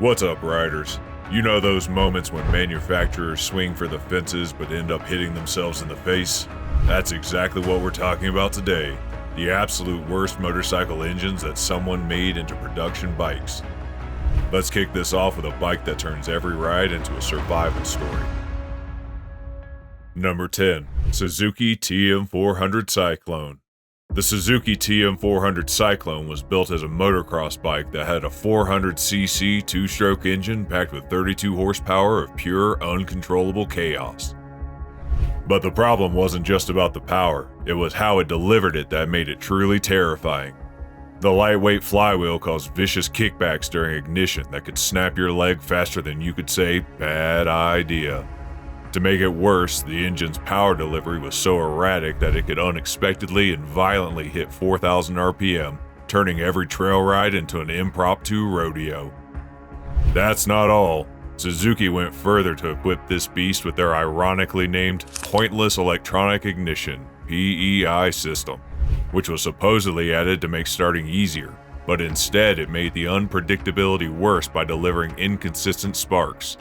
What's up, riders? You know those moments when manufacturers swing for the fences but end up hitting themselves in the face? That's exactly what we're talking about today. The absolute worst motorcycle engines that someone made into production bikes. Let's kick this off with a bike that turns every ride into a survival story. Number 10. Suzuki TM400 Cyclone. The Suzuki TM400 Cyclone was built as a motocross bike that had a 400cc two-stroke engine packed with 32 horsepower of pure, uncontrollable chaos. But the problem wasn't just about the power, it was how it delivered it that made it truly terrifying. The lightweight flywheel caused vicious kickbacks during ignition that could snap your leg faster than you could say, "bad idea." To make it worse, the engine's power delivery was so erratic that it could unexpectedly and violently hit 4,000 RPM, turning every trail ride into an impromptu rodeo. That's not all. Suzuki went further to equip this beast with their ironically named Pointless Electronic Ignition (PEI) system, which was supposedly added to make starting easier, but instead it made the unpredictability worse by delivering inconsistent sparks.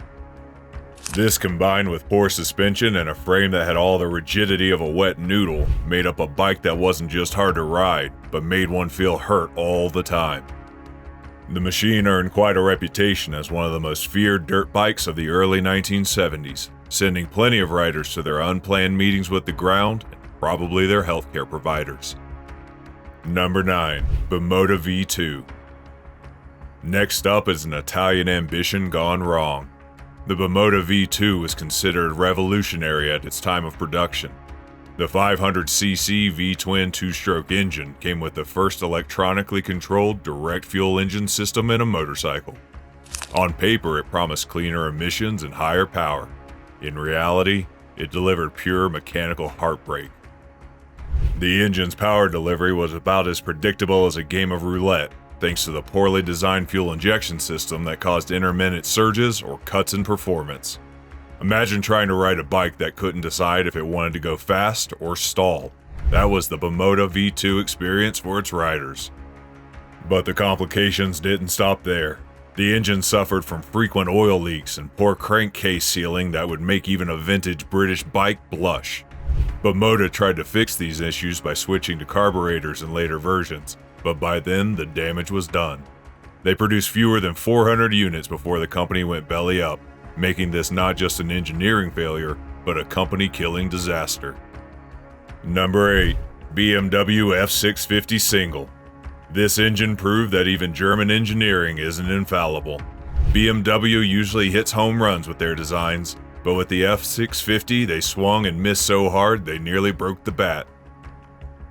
This, combined with poor suspension and a frame that had all the rigidity of a wet noodle, made up a bike that wasn't just hard to ride, but made one feel hurt all the time. The machine earned quite a reputation as one of the most feared dirt bikes of the early 1970s, sending plenty of riders to their unplanned meetings with the ground and probably their healthcare providers. Number 9. Bimota V2. Next up is an Italian ambition gone wrong. The Bimota V2 was considered revolutionary at its time of production. The 500cc V-twin two-stroke engine came with the first electronically controlled direct fuel engine system in a motorcycle. On paper, it promised cleaner emissions and higher power. In reality, it delivered pure mechanical heartbreak. The engine's power delivery was about as predictable as a game of roulette, thanks to the poorly designed fuel injection system that caused intermittent surges or cuts in performance. Imagine trying to ride a bike that couldn't decide if it wanted to go fast or stall. That was the Bimota V2 experience for its riders. But the complications didn't stop there. The engine suffered from frequent oil leaks and poor crankcase sealing that would make even a vintage British bike blush. Bimota tried to fix these issues by switching to carburetors in later versions, but by then the damage was done. They produced fewer than 400 units before the company went belly up, making this not just an engineering failure, but a company-killing disaster. Number 8. BMW F650 Single. This engine proved that even German engineering isn't infallible. BMW usually hits home runs with their designs, but with the F650 they swung and missed so hard they nearly broke the bat.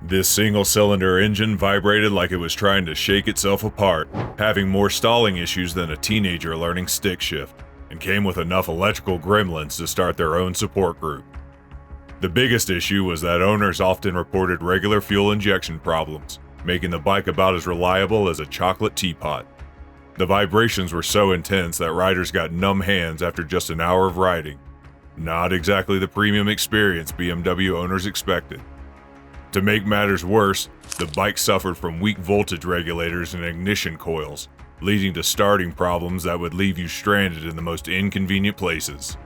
This single-cylinder engine vibrated like it was trying to shake itself apart, having more stalling issues than a teenager learning stick shift, and came with enough electrical gremlins to start their own support group. The biggest issue was that owners often reported regular fuel injection problems, making the bike about as reliable as a chocolate teapot. The vibrations were so intense that riders got numb hands after just an hour of riding. Not exactly the premium experience BMW owners expected. To make matters worse, the bike suffered from weak voltage regulators and ignition coils, leading to starting problems that would leave you stranded in the most inconvenient places.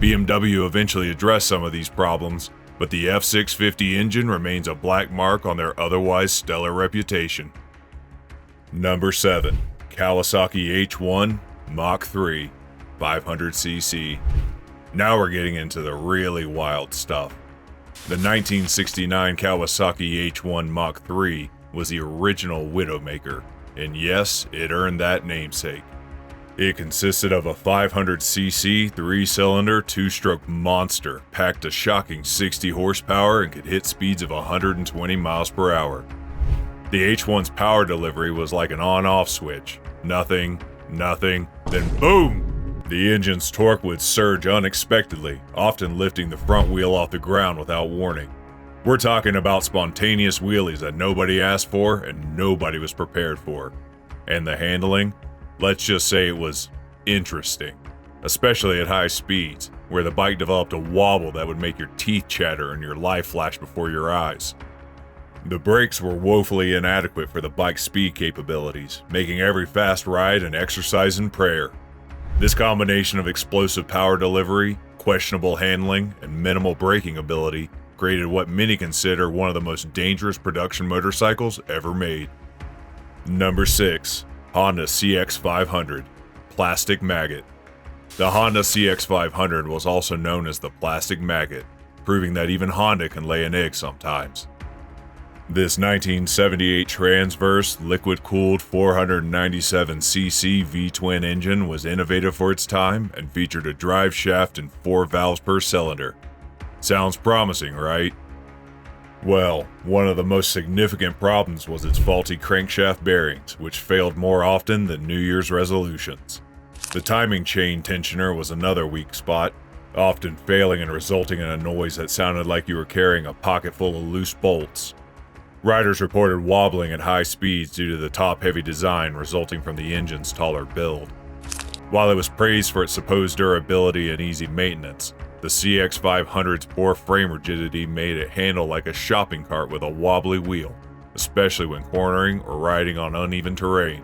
BMW eventually addressed some of these problems, but the F650 engine remains a black mark on their otherwise stellar reputation. Number 7. Kawasaki H1 Mach III 500cc. Now we're getting into the really wild stuff. The 1969 Kawasaki H1 Mach III was the original Widowmaker, and yes, it earned that namesake. It consisted of a 500cc, 3-cylinder, two-stroke monster, packed a shocking 60 horsepower and could hit speeds of 120 miles per hour. The H1's power delivery was like an on-off switch. Nothing, then boom! The engine's torque would surge unexpectedly, often lifting the front wheel off the ground without warning. We're talking about spontaneous wheelies that nobody asked for and nobody was prepared for. And the handling? Let's just say it was interesting, especially at high speeds, where the bike developed a wobble that would make your teeth chatter and your life flash before your eyes. The brakes were woefully inadequate for the bike's speed capabilities, making every fast ride an exercise in prayer. This combination of explosive power delivery, questionable handling, and minimal braking ability created what many consider one of the most dangerous production motorcycles ever made. Number 6. Honda CX500 Plastic Maggot. The Honda CX500 was also known as the Plastic Maggot, proving that even Honda can lay an egg sometimes. This 1978 transverse, liquid-cooled 497cc V-twin engine was innovative for its time and featured a drive shaft and 4 valves per cylinder. Sounds promising, right? Well, one of the most significant problems was its faulty crankshaft bearings, which failed more often than New Year's resolutions. The timing chain tensioner was another weak spot, often failing and resulting in a noise that sounded like you were carrying a pocket full of loose bolts. Riders reported wobbling at high speeds due to the top-heavy design resulting from the engine's taller build. While it was praised for its supposed durability and easy maintenance, the CX500's poor frame rigidity made it handle like a shopping cart with a wobbly wheel, especially when cornering or riding on uneven terrain.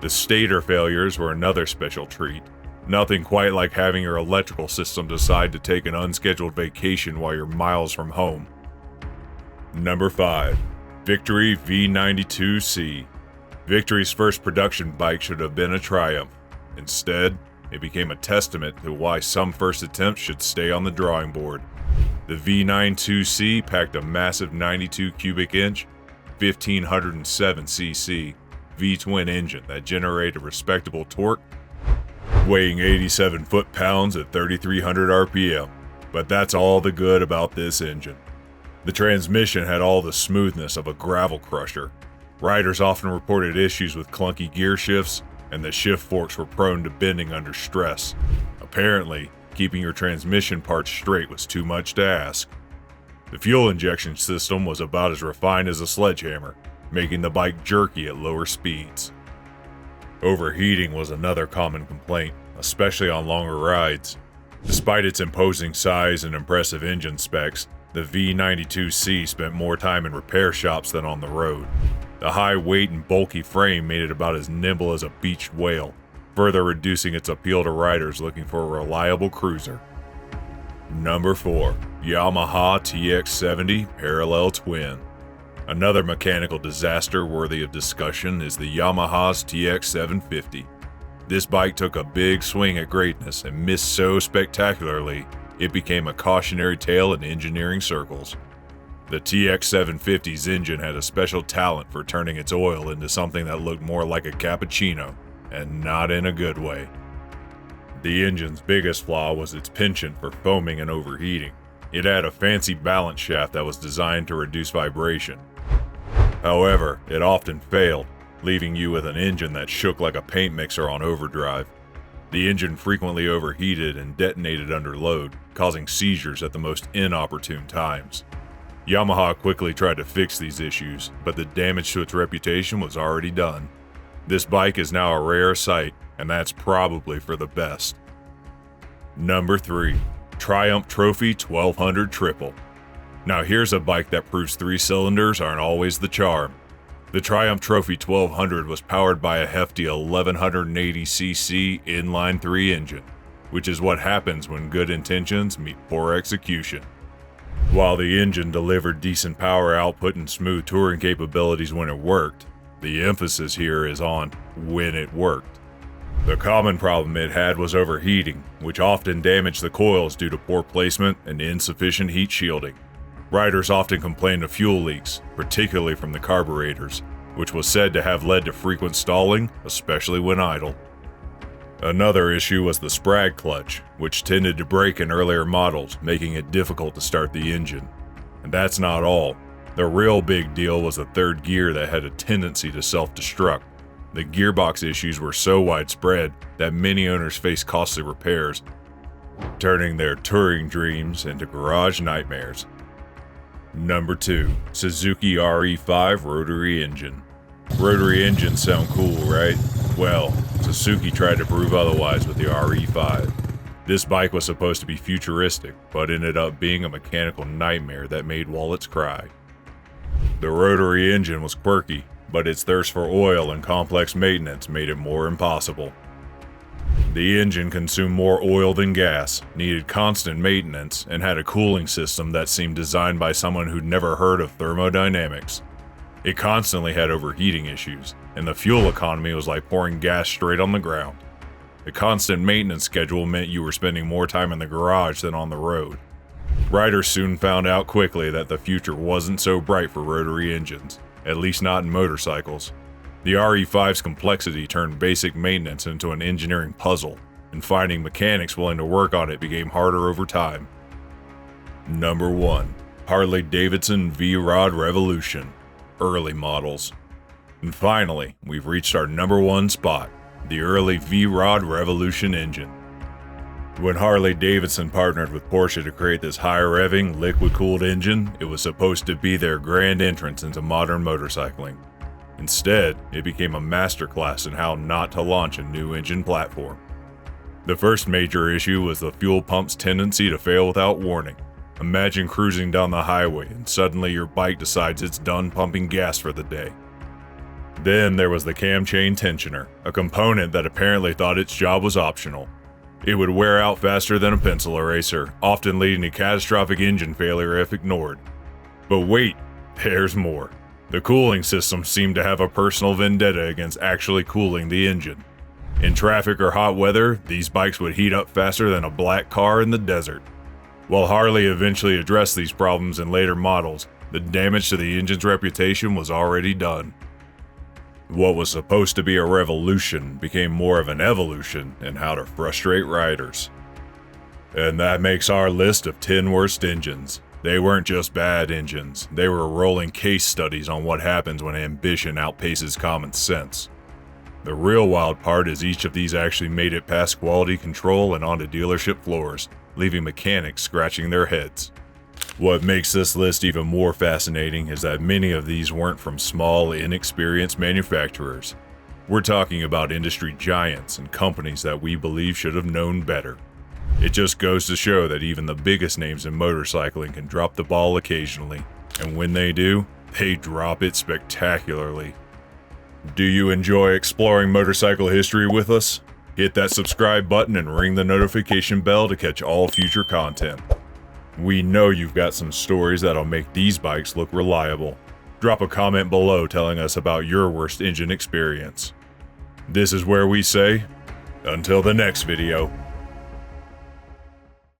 The stator failures were another special treat. Nothing quite like having your electrical system decide to take an unscheduled vacation while you're miles from home. Number 5. Victory V92C. Victory's first production bike should have been a triumph. Instead, it became a testament to why some first attempts should stay on the drawing board. The V92C packed a massive 92 cubic inch, 1507cc V-twin engine that generated respectable torque, weighing 87 foot-pounds at 3,300 RPM. But that's all the good about this engine. The transmission had all the smoothness of a gravel crusher. Riders often reported issues with clunky gear shifts, and the shift forks were prone to bending under stress. Apparently, keeping your transmission parts straight was too much to ask. The fuel injection system was about as refined as a sledgehammer, making the bike jerky at lower speeds. Overheating was another common complaint, especially on longer rides. Despite its imposing size and impressive engine specs, the V92C spent more time in repair shops than on the road. The high weight and bulky frame made it about as nimble as a beached whale, further reducing its appeal to riders looking for a reliable cruiser. Number 4. Yamaha TX70 Parallel Twin. Another mechanical disaster worthy of discussion is the Yamaha's TX750. This bike took a big swing at greatness and missed so spectacularly, it became a cautionary tale in engineering circles. The TX750's engine had a special talent for turning its oil into something that looked more like a cappuccino, and not in a good way. The engine's biggest flaw was its penchant for foaming and overheating. It had a fancy balance shaft that was designed to reduce vibration. However, it often failed, leaving you with an engine that shook like a paint mixer on overdrive. The engine frequently overheated and detonated under load, causing seizures at the most inopportune times. Yamaha quickly tried to fix these issues, but the damage to its reputation was already done. This bike is now a rare sight, and that's probably for the best. Number 3. Triumph Trophy 1200 Triple. Now here's a bike that proves 3 cylinders aren't always the charm. The Triumph Trophy 1200 was powered by a hefty 1180cc inline-3 engine, which is what happens when good intentions meet poor execution. While the engine delivered decent power output and smooth touring capabilities when it worked, the emphasis here is on when it worked. The common problem it had was overheating, which often damaged the coils due to poor placement and insufficient heat shielding. Riders often complained of fuel leaks, particularly from the carburetors, which was said to have led to frequent stalling, especially when idle. Another issue was the sprag clutch, which tended to break in earlier models, making it difficult to start the engine. And that's not all. The real big deal was the third gear that had a tendency to self-destruct. The gearbox issues were so widespread that many owners faced costly repairs, turning their touring dreams into garage nightmares. Number 2. Suzuki RE5 Rotary Engine. Rotary engines sound cool, right? Well, Suzuki tried to prove otherwise with the RE5. This bike was supposed to be futuristic, but ended up being a mechanical nightmare that made wallets cry. The rotary engine was quirky, but its thirst for oil and complex maintenance made it more impossible. The engine consumed more oil than gas, needed constant maintenance, and had a cooling system that seemed designed by someone who'd never heard of thermodynamics. It constantly had overheating issues, and the fuel economy was like pouring gas straight on the ground. The constant maintenance schedule meant you were spending more time in the garage than on the road. Riders soon found out quickly that the future wasn't so bright for rotary engines, at least not in motorcycles. The RE5's complexity turned basic maintenance into an engineering puzzle, and finding mechanics willing to work on it became harder over time. Number 1. Harley-Davidson V-Rod Revolution. Early models. And finally, we've reached our number 1 spot, the early V-Rod Revolution engine. When Harley-Davidson partnered with Porsche to create this high-revving, liquid-cooled engine, it was supposed to be their grand entrance into modern motorcycling. Instead, it became a masterclass in how not to launch a new engine platform. The first major issue was the fuel pump's tendency to fail without warning. Imagine cruising down the highway and suddenly your bike decides it's done pumping gas for the day. Then there was the cam chain tensioner, a component that apparently thought its job was optional. It would wear out faster than a pencil eraser, often leading to catastrophic engine failure if ignored. But wait, there's more. The cooling system seemed to have a personal vendetta against actually cooling the engine. In traffic or hot weather, these bikes would heat up faster than a black car in the desert. While Harley eventually addressed these problems in later models, the damage to the engine's reputation was already done. What was supposed to be a revolution became more of an evolution in how to frustrate riders. And that makes our list of 10 worst engines. They weren't just bad engines, they were rolling case studies on what happens when ambition outpaces common sense. The real wild part is each of these actually made it past quality control and onto dealership floors, leaving mechanics scratching their heads. What makes this list even more fascinating is that many of these weren't from small, inexperienced manufacturers. We're talking about industry giants and companies that we believe should have known better. It just goes to show that even the biggest names in motorcycling can drop the ball occasionally, and when they do, they drop it spectacularly. Do you enjoy exploring motorcycle history with us? Hit that subscribe button and ring the notification bell to catch all future content. We know you've got some stories that'll make these bikes look reliable. Drop a comment below telling us about your worst engine experience. This is where we say, until the next video.